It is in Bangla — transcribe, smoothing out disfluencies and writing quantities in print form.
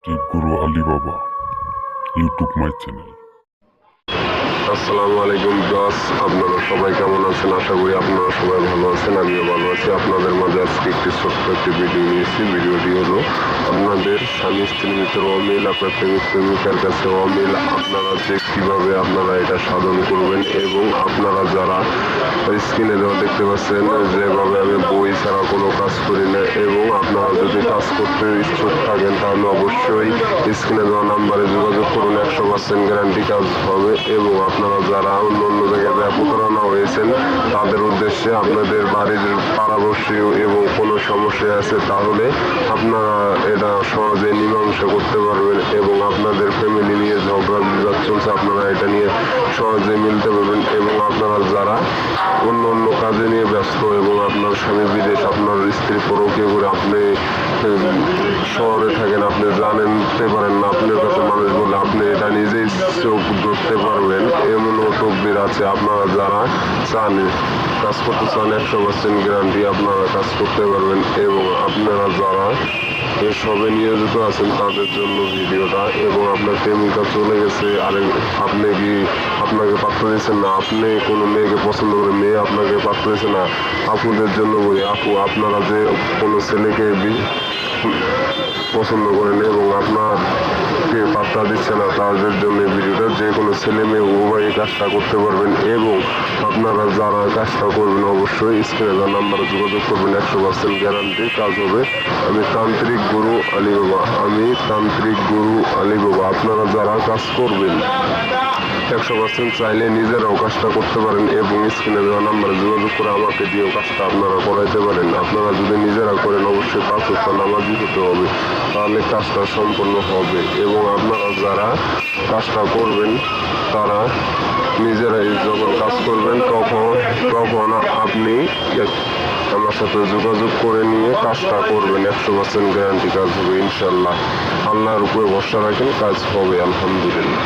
তান্ত্রিক গুরু আলী বাবা ইউটিউব মাই চ্যানেল। আসসালামু আলাইকুম দোস্ত, আপনারা সবাই কেমন আছেন? আশা করি আপনারা সবাই ভালো আছেন। আমিও ভালো আছি। আপনাদের মাঝে আজকে একটি ছোট্ট একটি ভিডিও নিয়েছি। ভিডিওটি হলো আপনাদের স্বামী স্ত্রীর ভিতরে অমিল, আপনার প্রেমিক প্রেমিকার কাছে অমিল, আপনারা যে কীভাবে আপনারা এটা সাধন করবেন এবং আপনারা যারা স্ক্রিনে দেওয়া দেখতে পাচ্ছেন যেভাবে আমি বই ছাড়া কোনো কাজ করি না এবং আপনারা যদি কাজ করতে ইচ্ছুক থাকেন তাহলে অবশ্যই স্ক্রিনে দেওয়া নাম্বারে যোগাযোগ করুন। 100% গ্যারান্টি কাজ হবে। এবং আপনারা যারা অন্য অন্য জায়গায় প্রতারণা হয়েছেন তাদের উদ্দেশ্যে আপনাদের বাড়ির পাড়াবর্ষী এবং কোনো সমস্যা আছে তাহলে আপনারা এটা সহজে মীমাংসা করতে পারবেন এবং আপনাদের ফ্যামিলি নিয়ে ঝগড়া বিবাদ চলছে আপনারা এটা নিয়ে সহজে মিলতে পারবেন। এবং আপনারা যারা অন্য অন্য কাজে নিয়ে ব্যস্ত এবং আপনার স্বামী বিদেশ, আপনার স্ত্রী পরকীয়া করে আপনি শহরে থাকেন, আপনি জানতে পারেন না, আপনার কাছে মানুষ বলে আপনি এটা নিজেই চোখ ধরতে পারবেন এমনও তকদির আছে। আপনারা যারা চান কাজ করতে চান 100% গ্যারান্টি আপনারা কাজ করতে পারবেন। এবং আপনারা যারা এসবে নিয়োজিত আছেন তাদের জন্য ভিডিওটা। এবং আপনার প্রেমিকা চলে গেছে আর আপনাকে পাত্র দিচ্ছেন না, আপনি কোনো মেয়েকে পছন্দ করেন, মেয়ে আপনাকে পাত্র দিচ্ছে না, আপুদের জন্য বলি, আপু আপনারা যে কোনো ছেলেকে পছন্দ করেন এবং আপনাকে পাত্তা দিচ্ছে না তাদের জন্য ভিডিওটা। যে কোনো ছেলে মেয়ে উভয়ই কাজটা করতে পারবেন এবং আপনারা যারা কাজটা করবেন অবশ্যই স্ক্রিনে দেওয়া নাম্বারে যোগাযোগ করবেন। 100% গ্যারান্টি কাজ হবে। আমি তান্ত্রিক গুরু আলী বাবা, আপনারা যারা কাজ করবেন 100% চাইলে নিজেরাও কাজটা করতে পারেন এবং স্ক্রিনে দেওয়া নাম্বারে যোগাযোগ করে আমাকে দিয়েও কাজটা আপনারা করাইতে পারেন। আপনারা যদি নিজেরা করেন অবশ্যই 5 ওয়াক্ত নামাজি হতে হবে, তাহলে কাজটা সম্পূর্ণ হবে। এবং আপনারা যারা কাজটা করবেন তারা নিজেরাই যখন কাজ করবেন তখন আপনি আমার সাথে যোগাযোগ করে নিয়ে কাজটা করবেন। 100% গ্যারান্টি কাজ হবে ইনশাল্লাহ। আল্লাহর উপরে ভরসা রাখেন, কাজ হবে আলহামদুলিল্লাহ।